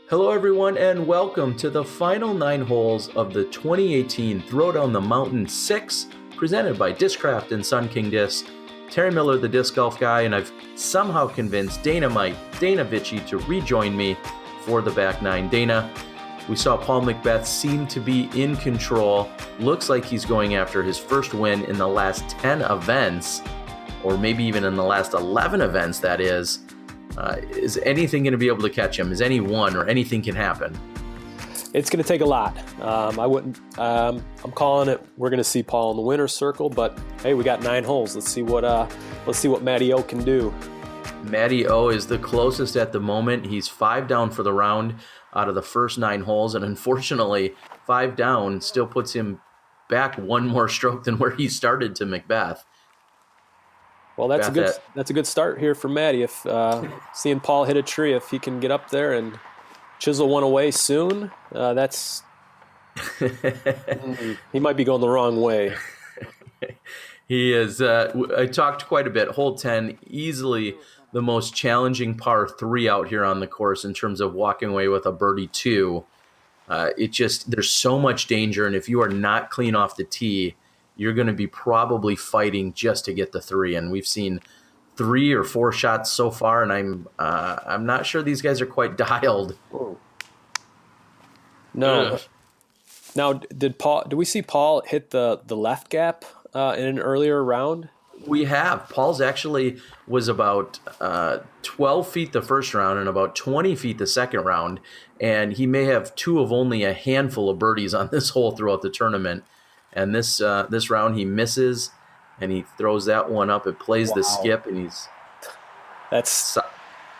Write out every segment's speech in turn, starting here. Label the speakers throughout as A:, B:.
A: Hello, everyone, and welcome to the final 9 holes of the 2018 Throwdown the Mountain 6, presented by Discraft and Sun King Disc. Terry Miller, the disc golf guy, and I've somehow convinced Dana Vicich to rejoin me for the back 9. Dana, we saw Paul McBeth seem to be in control. Looks like he's going after his first win in the last 10 events, or maybe even in the last 11 events, that is. Is anything going to be able to catch him? Is any one or anything can happen?
B: It's going to take a lot. I'm calling it. We're going to see Paul in the winner's circle, but hey, we got 9 holes. Let's see what Matty O can do.
A: Matty O is the closest at the moment. He's 5 down for the round out of the first 9 holes, and unfortunately, 5 down still puts him back one more stroke than where he started to McBeth.
B: Well, that's a good start here for Matty. If seeing Paul hit a tree, if he can get up there and chisel one away soon, that's he might be going the wrong way.
A: He is. I talked quite a bit. Hole 10, easily the most challenging par 3 out here on the course in terms of walking away with a birdie 2. There's so much danger, and if you are not clean off the tee, you're going to be probably fighting just to get the 3. And we've seen 3 or 4 shots so far, and I'm not sure these guys are quite dialed.
B: No. Now, did we see Paul hit the left gap in an earlier round?
A: We have. Paul's actually was about 12 feet the first round and about 20 feet the second round, and he may have 2 of only a handful of birdies on this hole throughout the tournament. And this round he misses, and he throws that one up. It plays the skip, and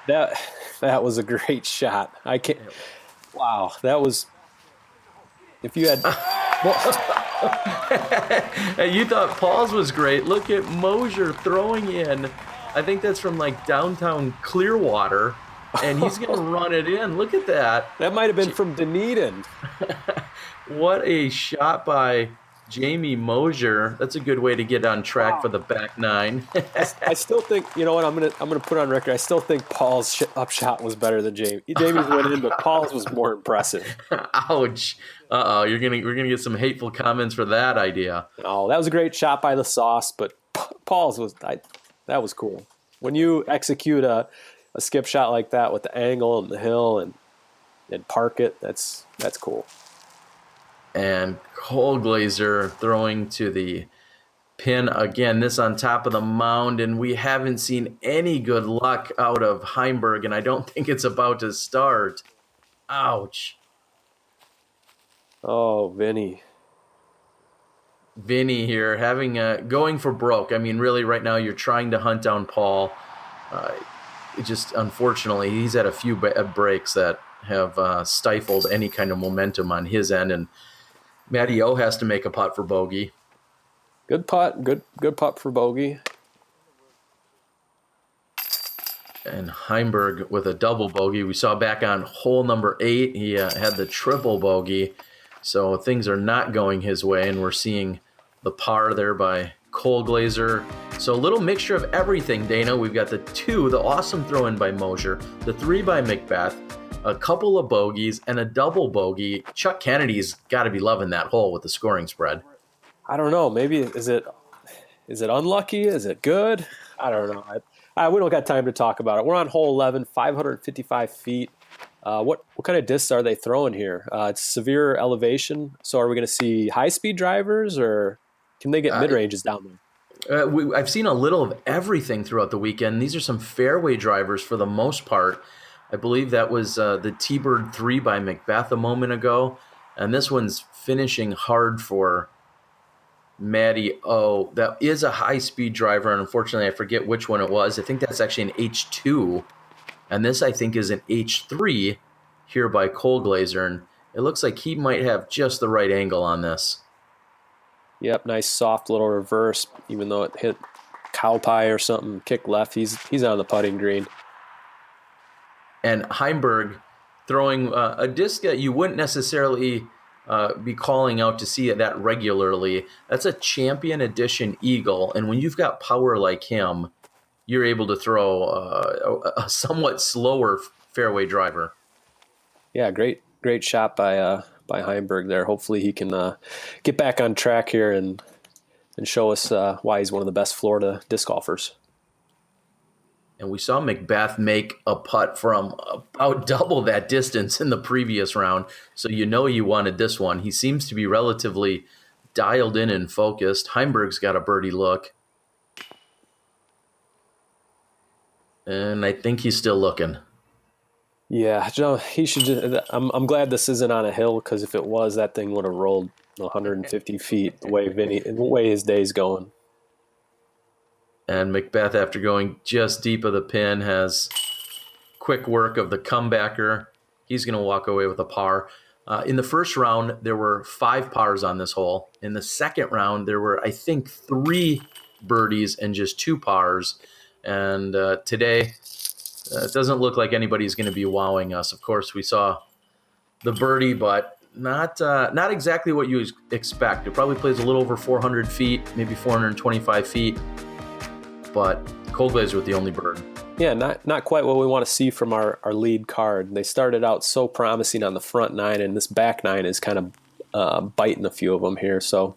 B: that was a great shot. I can't. Wow, that was. If you had,
A: Hey, you thought Paul's was great. Look at Mosier throwing in. I think that's from like downtown Clearwater, and he's gonna run it in. Look at that.
B: That might have been from Dunedin.
A: What a shot by Jamie Mosier. That's a good way to get on track for the back 9.
B: I still think, you know what, I'm gonna put on record. I still think Paul's upshot was better than Jamie. Jamie's went in, but Paul's was more impressive.
A: Ouch! We're gonna get some hateful comments for that idea.
B: Oh, that was a great shot by the sauce, but Paul's that was cool. When you execute a skip shot like that with the angle and the hill and park it, that's cool.
A: And Colglazier throwing to the pin again, this on top of the mound, and we haven't seen any good luck out of Heimburg, and I don't think it's about to start. Ouch.
B: Oh, Vinny
A: here having going for broke. I mean, really right now you're trying to hunt down Paul. Unfortunately, he's had a few breaks that have stifled any kind of momentum on his end, and Matty O has to make a putt for bogey.
B: Good putt. Good putt for bogey.
A: And Heimburg with a double bogey. We saw back on hole number 8, he had the triple bogey. So things are not going his way, and we're seeing the par there by Colglazier. So a little mixture of everything, Dana. We've got the 2, the awesome throw-in by Mosier, the 3 by McBeth, a couple of bogeys, and a double bogey. Chuck Kennedy's got to be loving that hole with the scoring spread.
B: I don't know. Maybe is it unlucky? Is it good? I don't know. We don't got time to talk about it. We're on hole 11, 555 feet. What kind of discs are they throwing here? It's severe elevation. So are we going to see high-speed drivers, or can they get mid-ranges down there?
A: I've seen a little of everything throughout the weekend. These are some fairway drivers for the most part. I believe that was the T-Bird 3 by McBeth a moment ago. And this one's finishing hard for Matty O. That is a high-speed driver, and unfortunately I forget which one it was. I think that's actually an H2. And this, I think, is an H3 here by Colglazier. And it looks like he might have just the right angle on this.
B: Yep, nice soft little reverse, even though it hit cow pie or something, kick left. He's on the putting green.
A: And Heimburg throwing a disc that you wouldn't necessarily be calling out to see that regularly. That's a Champion Edition Eagle, and when you've got power like him, you're able to throw a somewhat slower fairway driver.
B: Yeah, great shot by Heimburg there. Hopefully he can get back on track here and show us why he's one of the best Florida disc golfers.
A: And we saw McBeth make a putt from about double that distance in the previous round. So you wanted this one. He seems to be relatively dialed in and focused. Heimburg's got a birdie look. And I think he's still looking.
B: Yeah, Joe, he should just, I'm glad this isn't on a hill, because if it was, that thing would have rolled 150 feet the way his day's going.
A: And McBeth, after going just deep of the pin, has quick work of the comebacker. He's going to walk away with a par. In the first round, there were 5 pars on this hole. In the second round, there were, I think, 3 birdies and just 2 pars. And today, it doesn't look like anybody's going to be wowing us. Of course, we saw the birdie, but not exactly what you expect. It probably plays a little over 400 feet, maybe 425 feet. But Colglazier with the only bird.
B: Yeah, not quite what we want to see from our lead card. They started out so promising on the front 9, and this back 9 is kind of biting a few of them here. So,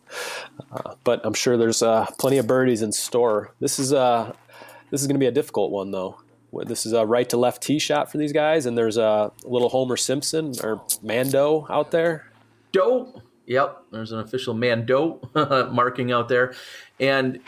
B: but I'm sure there's plenty of birdies in store. This is going to be a difficult one, though. This is a right to left tee shot for these guys, and there's a little Homer Simpson or Mando out there.
A: Doe. Yep, there's an official Mando marking out there, and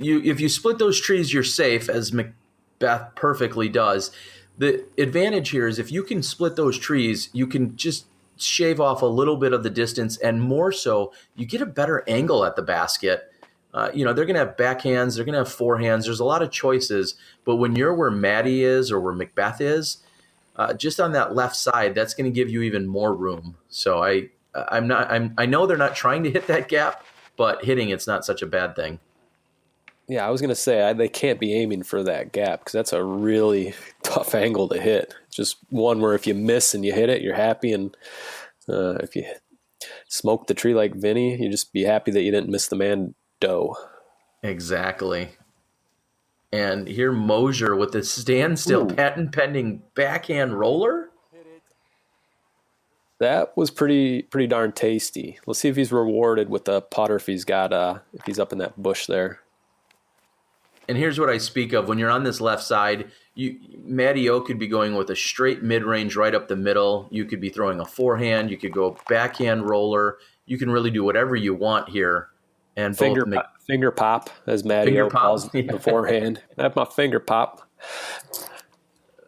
A: if you split those trees, you're safe, as McBeth perfectly does. The advantage here is if you can split those trees, you can just shave off a little bit of the distance, and more so, you get a better angle at the basket. They're going to have backhands, they're going to have forehands. There's a lot of choices, but when you're where Maddie is or where McBeth is, just on that left side, that's going to give you even more room. So I know they're not trying to hit that gap, but hitting it's not such a bad thing.
B: Yeah, I was going to say they can't be aiming for that gap, because that's a really tough angle to hit. Just one where if you miss and you hit it, you're happy, and if you smoke the tree like Vinny, you just be happy that you didn't miss the Mando.
A: Exactly. And here Mosier with the standstill patent pending backhand roller.
B: That was pretty darn tasty. Let's see if he's rewarded with the putter if he's up in that bush there.
A: And here's what I speak of. When you're on this left side, Matty O could be going with a straight mid-range right up the middle. You could be throwing a forehand. You could go backhand roller. You can really do whatever you want here. And
B: finger pop, as Matty O calls the forehand. That's my finger pop.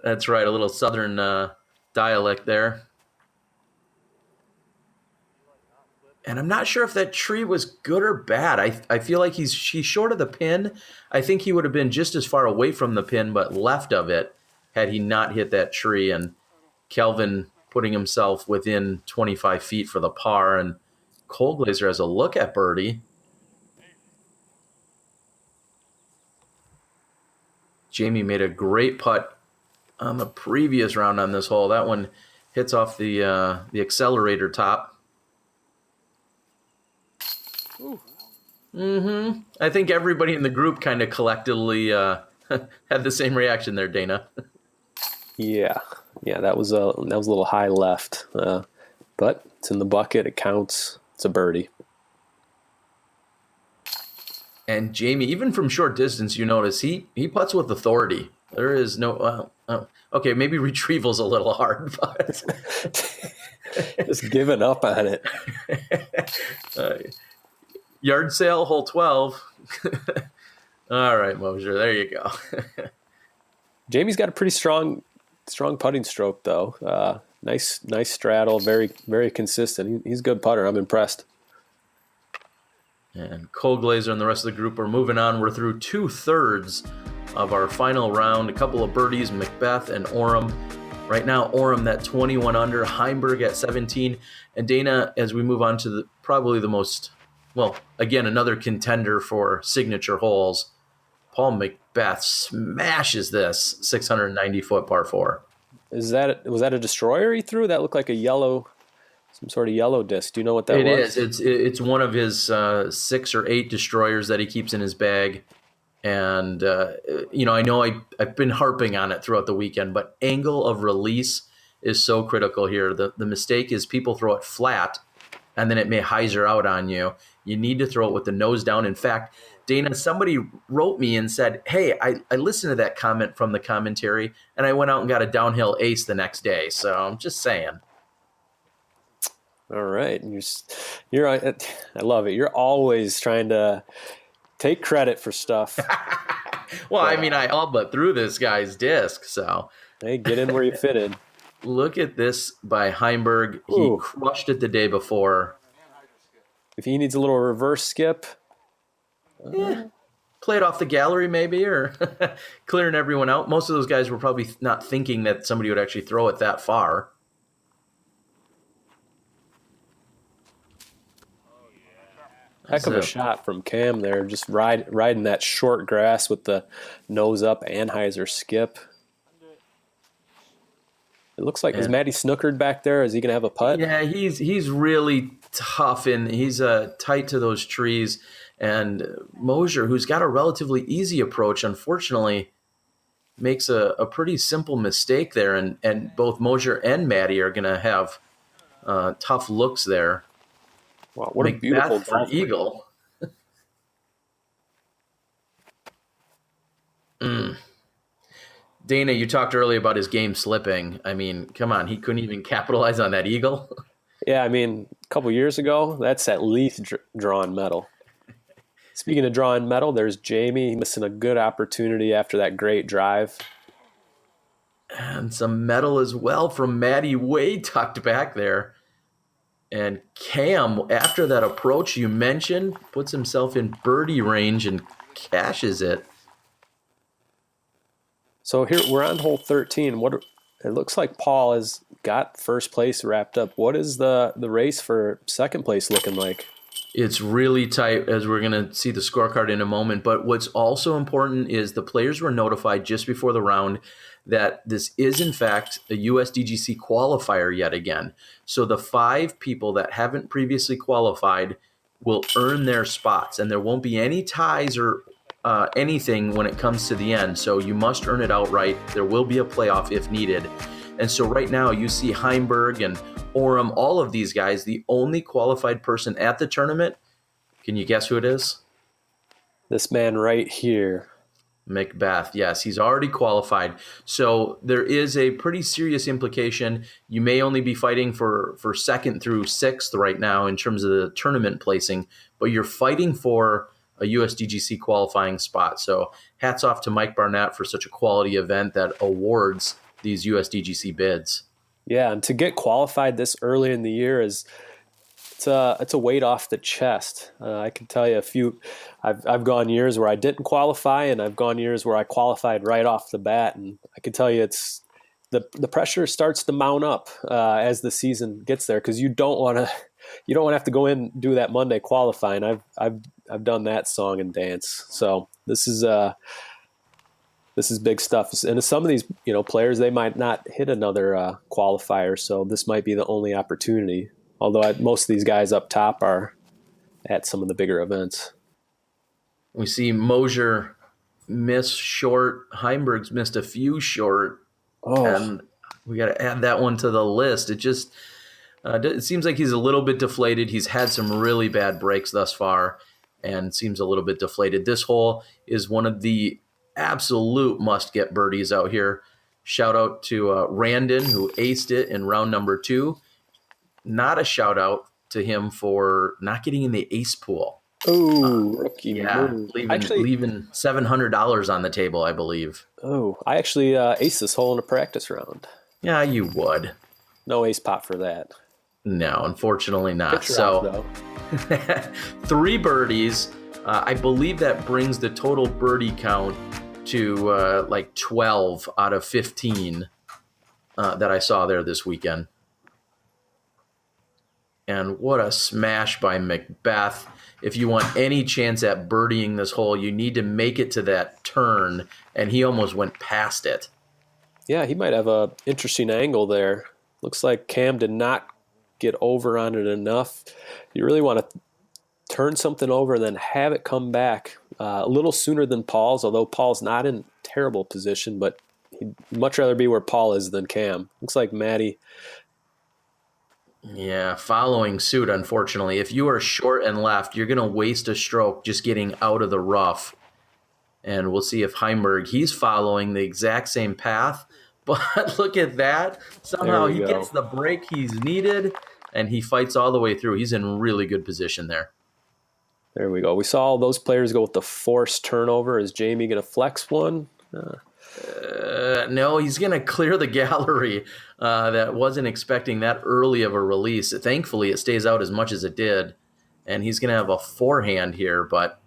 A: That's right, a little southern dialect there. And I'm not sure if that tree was good or bad. I feel like he's short of the pin. I think he would have been just as far away from the pin, but left of it, had he not hit that tree. And Kelvin putting himself within 25 feet for the par. And Colglazier has a look at birdie. Jamie made a great putt on the previous round on this hole. That one hits off the accelerator top. I think everybody in the group kind of collectively had the same reaction there, Dana.
B: Yeah, that was a little high left, but it's in the bucket. It counts. It's a birdie.
A: And Jamie, even from short distance, you notice he putts with authority. There is no okay, maybe retrieval's a little hard, but
B: just giving up on it.
A: Yard sale, hole 12. All right, Mosier, there you go.
B: Jamie's got a pretty strong putting stroke, though. Nice straddle, very, very consistent. He's a good putter. I'm impressed.
A: And Colglazier and the rest of the group are moving on. We're through 2/3 of our final round. A couple of birdies, McBeth and Orum. Right now, Orum that 21 under, Heimburg at 17. And Dana, as we move on to probably the most, well, again, another contender for signature holes, Paul McBeth smashes this 690-foot par 4.
B: Was that a destroyer he threw? That looked like some sort of yellow disc. Do you know what that was?
A: It is. It's one of his 6 or 8 destroyers that he keeps in his bag. And, I know I've been harping on it throughout the weekend, but angle of release is so critical here. The mistake is people throw it flat, and then it may hyzer out on you. You need to throw it with the nose down. In fact, Dana, somebody wrote me and said, hey, I listened to that comment from the commentary, and I went out and got a downhill ace the next day. So I'm just saying.
B: All right. You're I love it. You're always trying to take credit for stuff.
A: Well, I mean, I all but threw this guy's disc, so.
B: Hey, get in where you fit in.
A: Look at this by Heimburg. He
B: Ooh.
A: crushed it the day before.
B: If he needs a little reverse skip.
A: Play it off the gallery maybe, or clearing everyone out. Most of those guys were probably not thinking that somebody would actually throw it that far.
B: Heck of a shot from Cam there, just riding that short grass with the nose up Anheuser skip. It looks like, is Matty snookered back there? Is he going to have a putt?
A: Yeah, he's really tough, and he's tight to those trees. And Mosier, who's got a relatively easy approach, unfortunately, makes a pretty simple mistake there. And both Mosier and Matty are going to have tough looks there.
B: Wow, what a beautiful
A: for eagle. Dana, you talked earlier about his game slipping. I mean, come on, he couldn't even capitalize on that eagle.
B: Yeah, I mean, a couple years ago, that's at least drawn metal. Speaking of drawing metal, there's Jamie missing a good opportunity after that great drive.
A: And some metal as well from Matty, way tucked back there. And Cam, after that approach you mentioned, puts himself in birdie range and cashes it.
B: So here we're on hole 13. It looks like Paul has got first place wrapped up. What is the race for second place looking like?
A: It's really tight, as we're going to see the scorecard in a moment. But what's also important is the players were notified just before the round that this is, in fact, a USDGC qualifier yet again. So the 5 people that haven't previously qualified will earn their spots, and there won't be any ties or anything when it comes to the end. So you must earn it outright. There will be a playoff if needed. And so right now you see Heimburg and Orum, all of these guys, the only qualified person at the tournament. Can you guess who it is?
B: This man right here.
A: McBeth. Yes, he's already qualified. So there is a pretty serious implication. You may only be fighting for second through sixth right now in terms of the tournament placing, but you're fighting for a USDGC qualifying spot. So hats off to Mike Barnett for such a quality event that awards these USDGC bids.
B: Yeah, and to get qualified this early in the year it's a weight off the chest. I can tell you I've gone years where I didn't qualify, and I've gone years where I qualified right off the bat, and I can tell you it's the pressure starts to mount up as the season gets there, because you don't want to have to go in and do that Monday qualifying. I've done that song and dance. So this is big stuff. And some of these players, they might not hit another qualifier, so this might be the only opportunity. Although most of these guys up top are at some of the bigger events.
A: We see Mosier miss short. Heimburg's missed a few short.
B: Oh.
A: And we got to add that one to the list. It just it seems like he's a little bit deflated. He's had some really bad breaks thus far and seems a little bit deflated. This hole is one of the absolute must-get birdies out here. Shout out to Randon, who aced it in round number 2. Not a shout out to him for not getting in the ace pool.
B: Oh, rookie.
A: Yeah, leaving $700 on the table, I believe.
B: Oh, I actually aced this hole in a practice round.
A: Yeah, you would.
B: No ace pot for that.
A: No, unfortunately not.
B: Picture
A: so,
B: off,
A: 3 birdies. I believe that brings the total birdie count to like 12 out of 15 that I saw there this weekend. And what a smash by McBeth. If you want any chance at birdieing this hole, you need to make it to that turn, and he almost went past it.
B: Yeah, he might have a interesting angle there. Looks like Cam did not get over on it enough. You really want to turn something over and then have it come back a little sooner than Paul's, although Paul's not in terrible position, but he'd much rather be where Paul is than Cam. Looks like Maddie.
A: Yeah, following suit, unfortunately. If you are short and left, you're going to waste a stroke just getting out of the rough. And we'll see if Heimburg, he's following the exact same path. But look at that. Somehow he gets the break he's needed, and he fights all the way through. He's in really good position there.
B: There we go. We saw all those players go with the forced turnover. Is Jamie going to flex one?
A: No, he's going to clear the gallery. That wasn't expecting that early of a release. Thankfully, it stays out as much as it did. And he's going to have a forehand here, but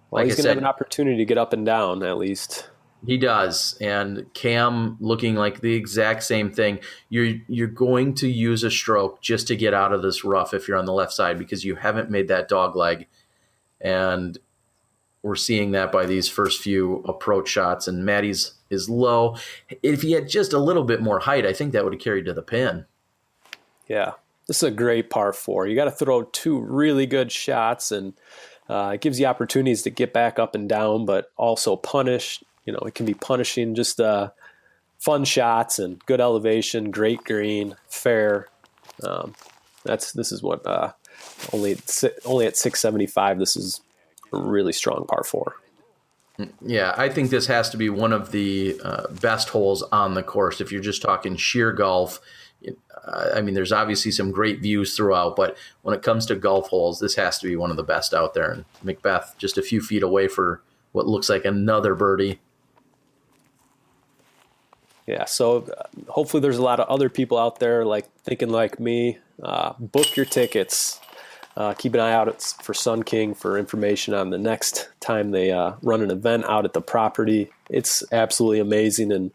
B: well, he's going to have an opportunity to get up and down at least.
A: He does, and Cam looking like the exact same thing. You're going to use a stroke just to get out of this rough if you're on the left side because you haven't made that dog leg, and we're seeing that by these first few approach shots. And Maddie's is low. If he had just a little bit more height, I think that would have carried to the pin.
B: Yeah, this is a great par 4. You got to throw 2 really good shots, and it gives you opportunities to get back up and down, but also punish. You know, it can be punishing, just fun shots and good elevation, great green, fair. This is what only at 675. This is a really strong par 4.
A: Yeah, I think this has to be one of the best holes on the course. If you're just talking sheer golf, I mean, there's obviously some great views throughout, but when it comes to golf holes, this has to be one of the best out there. And McBeth just a few feet away for what looks like another birdie.
B: Yeah, so hopefully there's a lot of other people out there thinking like me. Book your tickets. Keep an eye out for Sun King for information on the next time they run an event out at the property. It's absolutely amazing, and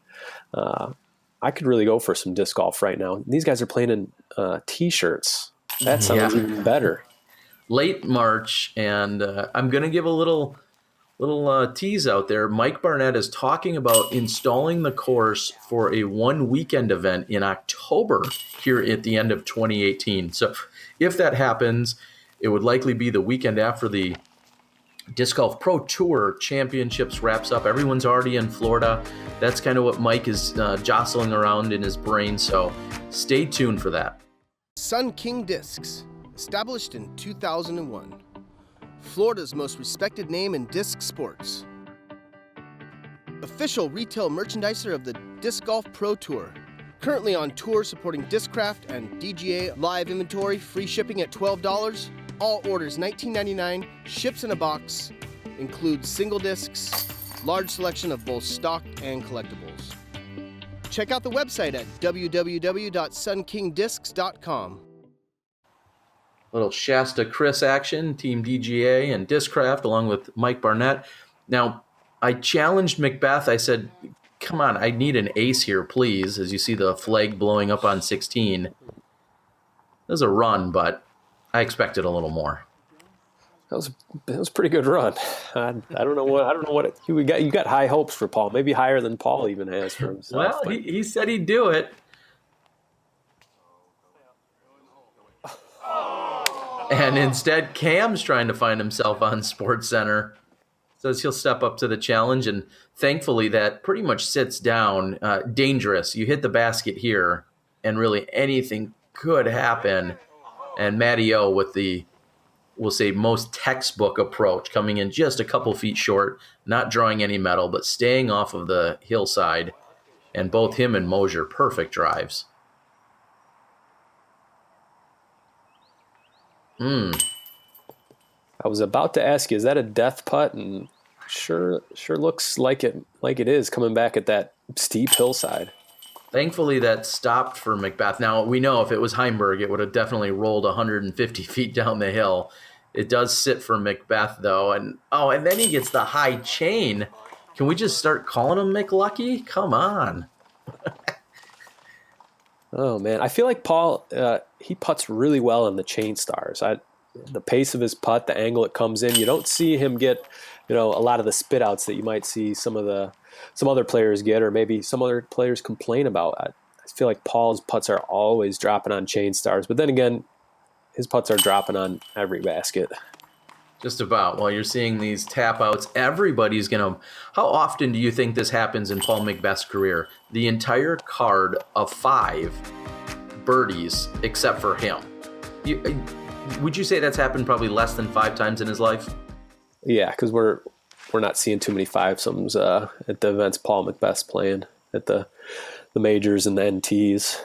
B: I could really go for some disc golf right now. These guys are playing in T-shirts. That sounds even better. Late
A: March, and I'm going to give a little tease out there. Mike Barnett is talking about installing the course for a one-weekend event in October here at the end of 2018. So if that happens, it would likely be the weekend after the Disc Golf Pro Tour Championships wraps up. Everyone's already in Florida. That's kind of what Mike is jostling around in his brain, so stay tuned for that.
C: Sun King Discs, established in 2001. Florida's most respected name in disc sports. Official retail merchandiser of the Disc Golf Pro Tour. Currently on tour supporting Discraft and DGA live inventory, free shipping at $12. All orders $19.99, ships in a box, includes single discs, large selection of both stock and collectibles. Check out the website at www.sunkingdiscs.com.
A: Little Shasta Chris action, Team DGA and Discraft, along with Mike Barnett. Now, I challenged McBeth. I said, come on, I need an ace here, please, as you see the flag blowing up on 16. It was a run, but I expected a little more.
B: That was a pretty good run. I don't know what you got. You got high hopes for Paul, maybe higher than Paul even has for himself.
A: Well, he said he'd do it. And instead, Cam's trying to find himself on SportsCenter. Says he'll step up to the challenge, and thankfully that pretty much sits down. Dangerous. You hit the basket here, and really anything could happen. And Matty O with the, we'll say, most textbook approach, coming in just a couple feet short, not drawing any metal, but staying off of the hillside. And both him and Mosier, perfect drives.
B: I was about to ask you, is that a death putt? And sure looks like it is, coming back at that steep hillside.
A: Thankfully, that stopped for McBeth. Now, we know if it was Heimburg, it would have definitely rolled 150 feet down the hill. It does sit for McBeth, though. And then he gets the high chain. Can we just start calling him McLucky? Come on.
B: Oh, man. I feel like Paul, he putts really well in the chain stars. The pace of his putt, the angle it comes in, you don't see him get, a lot of the spit outs that you might see some other players get, or maybe some other players complain about. I feel like Paul's putts are always dropping on chain stars, but then again, his putts are dropping on every basket.
A: Just about. While you're seeing these tap outs, everybody's going to... How often do you think this happens in Paul McBeth's career? The entire card of 5 birdies except for him. Would you say that's happened probably less than 5 times in his life?
B: Yeah, because we're not seeing too many 5-somes at the events Paul McBeth's playing, at the majors and the NTs.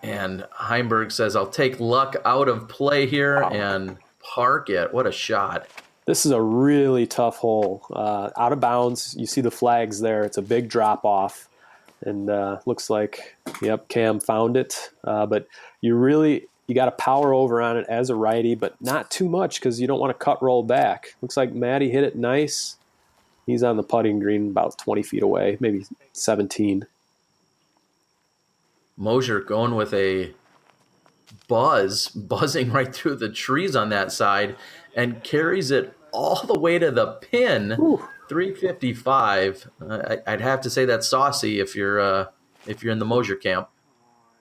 A: And Heimburg says, I'll take luck out of play here and park it. What a shot.
B: This is a really tough hole. Out of bounds. You see the flags there. It's a big drop off. And looks like, yep, Cam found it. But you got to power over on it as a righty, but not too much because you don't want to cut roll back. Looks like Matty hit it nice. He's on the putting green about 20 feet away, maybe 17.
A: Mosier going with a buzzing right through the trees on that side, and carries it all the way to the pin. Ooh. 355. I'd have to say that's saucy if you're in the Mosier camp.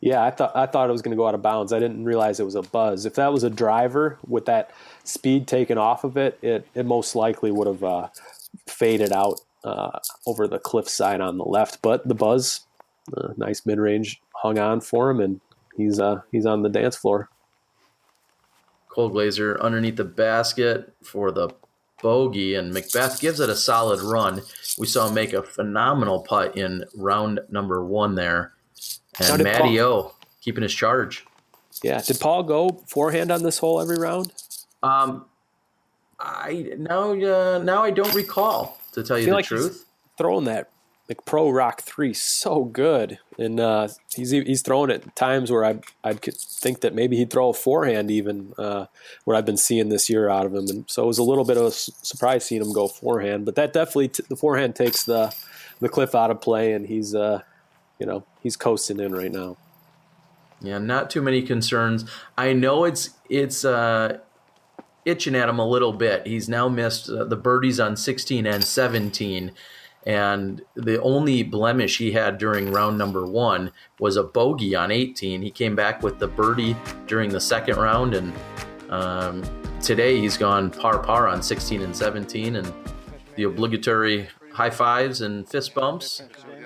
B: Yeah, I thought it was going to go out of bounds. I didn't realize it was a buzz. If that was a driver with that speed taken off of it, it most likely would have faded out over the cliff side on the left. But the buzz, nice mid-range, hung on for him, and he's on the dance floor.
A: Colglazier underneath the basket for the bogey, and McBeth gives it a solid run. We saw him make a phenomenal putt in round number 1 there. And Matty O keeping his charge.
B: Yeah. Did Paul go forehand on this hole every round?
A: Now I don't recall, to tell you the truth.
B: He's throwing that McPro Rock 3 so good, and he's throwing it times where I'd think that maybe he'd throw a forehand even, what I've been seeing this year out of him, and so it was a little bit of a surprise seeing him go forehand. But that definitely the forehand takes the cliff out of play, and he's he's coasting in right now.
A: Yeah, not too many concerns. I know it's itching at him a little bit. He's now missed the birdies on 16 and 17. And the only blemish he had during round number 1 was a bogey on 18. He came back with the birdie during the second round, and today he's gone par on 16 and 17, and the obligatory high fives and fist bumps,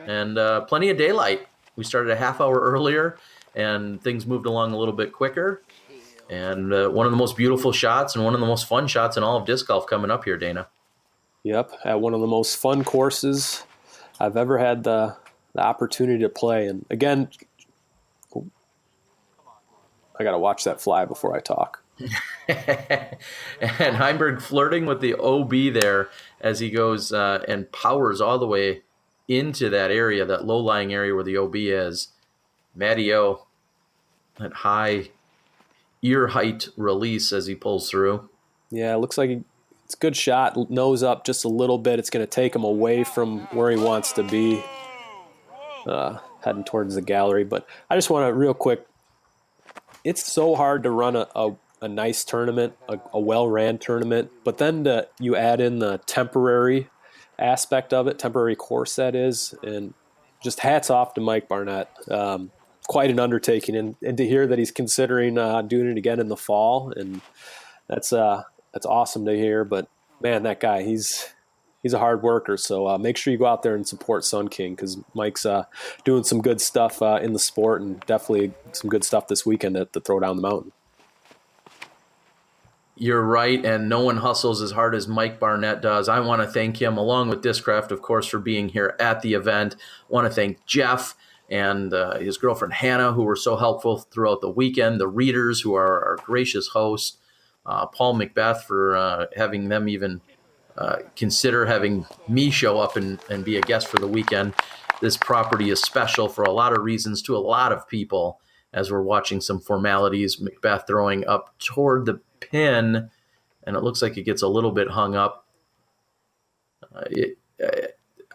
A: and plenty of daylight. We started a half hour earlier, and things moved along a little bit quicker. And one of the most beautiful shots and one of the most fun shots in all of disc golf coming up here, Dana.
B: Yep, at one of the most fun courses I've ever had the opportunity to play. And again, I got to watch that fly before I talk.
A: And Heimburg flirting with the OB there as he goes and powers all the way into that area, that low-lying area where the OB is. Matty O, that high ear height release as he pulls through.
B: Yeah, it looks like it's a good shot, nose up just a little bit. It's going to take him away from where he wants to be, heading towards the gallery. But I just want to, real quick, it's so hard to run a nice tournament, a well-ran tournament, but then you add in the temporary aspect of it, temporary course that is, and just hats off to Mike Barnett. Quite an undertaking, and to hear that he's considering doing it again in the fall, and that's awesome to hear. But man, that guy, he's a hard worker. So make sure you go out there and support Sun King, because Mike's doing some good stuff in the sport, and definitely some good stuff this weekend at the Throwdown the Mountain.
A: You're right, and no one hustles as hard as Mike Barnett does. I want to thank him, along with Discraft, of course, for being here at the event. I want to thank Jeff and his girlfriend Hannah, who were so helpful throughout the weekend, the readers, who are our gracious hosts, Paul McBeth for having them even consider having me show up and be a guest for the weekend. This property is special for a lot of reasons to a lot of people, as we're watching some formalities. McBeth throwing up toward the pin, and it looks like it gets a little bit hung up.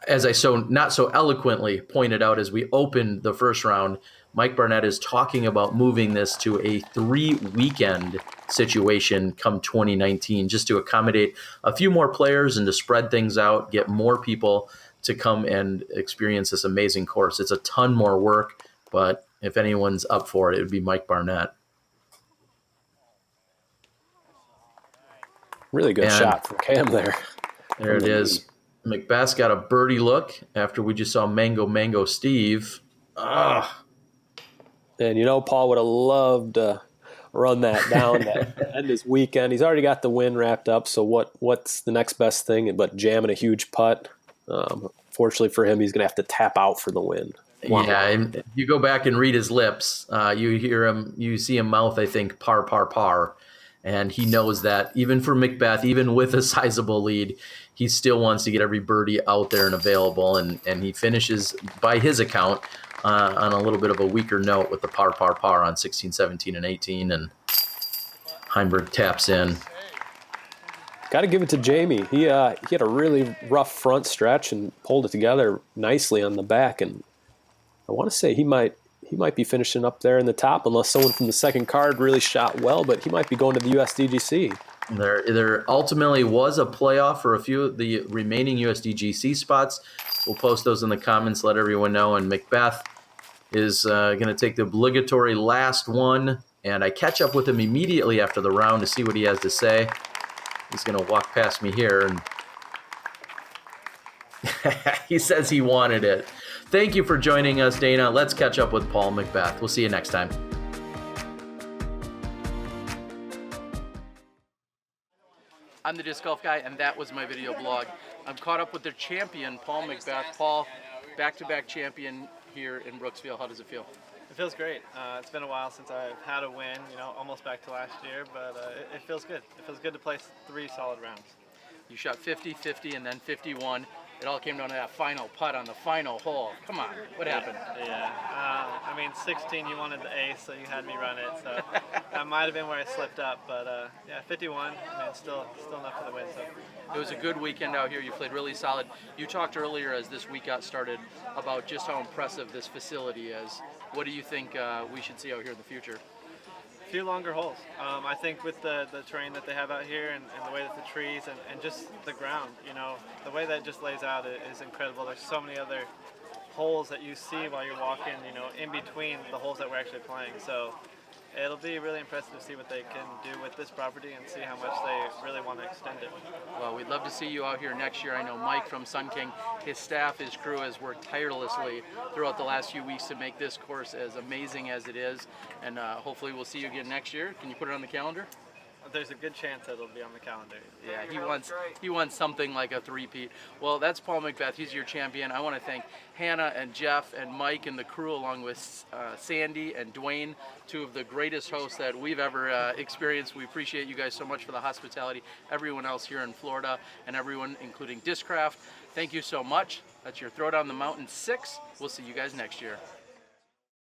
A: As I not so eloquently pointed out as we opened the first round, Mike Barnett is talking about moving this to a 3-weekend situation come 2019, just to accommodate a few more players and to spread things out, get more people to come and experience this amazing course. It's a ton more work, but if anyone's up for it, it would be Mike Barnett.
B: Really good
A: And
B: shot from Cam there.
A: there it is. McBeth's got a birdie look after we just saw Mango Steve. Ah.
B: And, you know, Paul would have loved to run that down to end his weekend. He's already got the win wrapped up, so what's the next best thing but jamming a huge putt? Fortunately for him, he's going to have to tap out for the win.
A: Yeah, and if you go back and read his lips, you see him mouth, I think, par, par, par. And he knows that even for McBeth, even with a sizable lead, he still wants to get every birdie out there and available. And he finishes, by his account, on a little bit of a weaker note with the par, par, par on 16, 17, and 18. And Heimburg taps in.
B: Got to give it to Jamie. He had a really rough front stretch and pulled it together nicely on the back. And I want to say he might be finishing up there in the top unless someone from the second card really shot well, but he might be going to the USDGC.
A: There ultimately was a playoff for a few of the remaining USDGC spots. We'll post those in the comments, let everyone know. And McBeth is going to take the obligatory last one. And I catch up with him immediately after the round to see what he has to say. He's going to walk past me here, and he says he wanted it. Thank you for joining us, Dana. Let's catch up with Paul McBeth. We'll see you next time. I'm the Disc Golf Guy, and that was my video blog. I'm caught up with their champion, Paul McBeth. Paul, back-to-back champion here in Brooksville. How does it feel?
D: It feels great. It's been a while since I've had a win, almost back to last year, but it feels good. It feels good to play 3 solid rounds.
A: You shot 50, 50, and then 51. It all came down to that final putt on the final hole. Come on, what happened?
D: Yeah. 16, you wanted the ace, so you had me run it. So that might have been where I slipped up, but 51, still enough for the win. So
A: it was a good weekend out here. You played really solid. You talked earlier as this week got started about just how impressive this facility is. What do you think we should see out here in the future?
D: A few longer holes. I think with the terrain that they have out here and the way that the trees and just the ground, the way that just lays out is incredible. There's so many other holes that you see while you're walking, in between the holes that we're actually playing. So it'll be really impressive to see what they can do with this property and see how much they really want to extend it.
A: Well, we'd love to see you out here next year. I know Mike from Sun King, his staff, his crew has worked tirelessly throughout the last few weeks to make this course as amazing as it is. And hopefully we'll see you again next year. Can you put it on the calendar?
D: There's a good chance that it'll be on the calendar.
A: Yeah, he wants something like a three-peat. Well, that's Paul McBeth. He's your champion. I want to thank Hannah and Jeff and Mike and the crew, along with Sandy and Dwayne, 2 of the greatest hosts that we've ever experienced. We appreciate you guys so much for the hospitality. Everyone else here in Florida and everyone, including Discraft, thank you so much. That's your Throwdown the Mountain 6. We'll see you guys next year.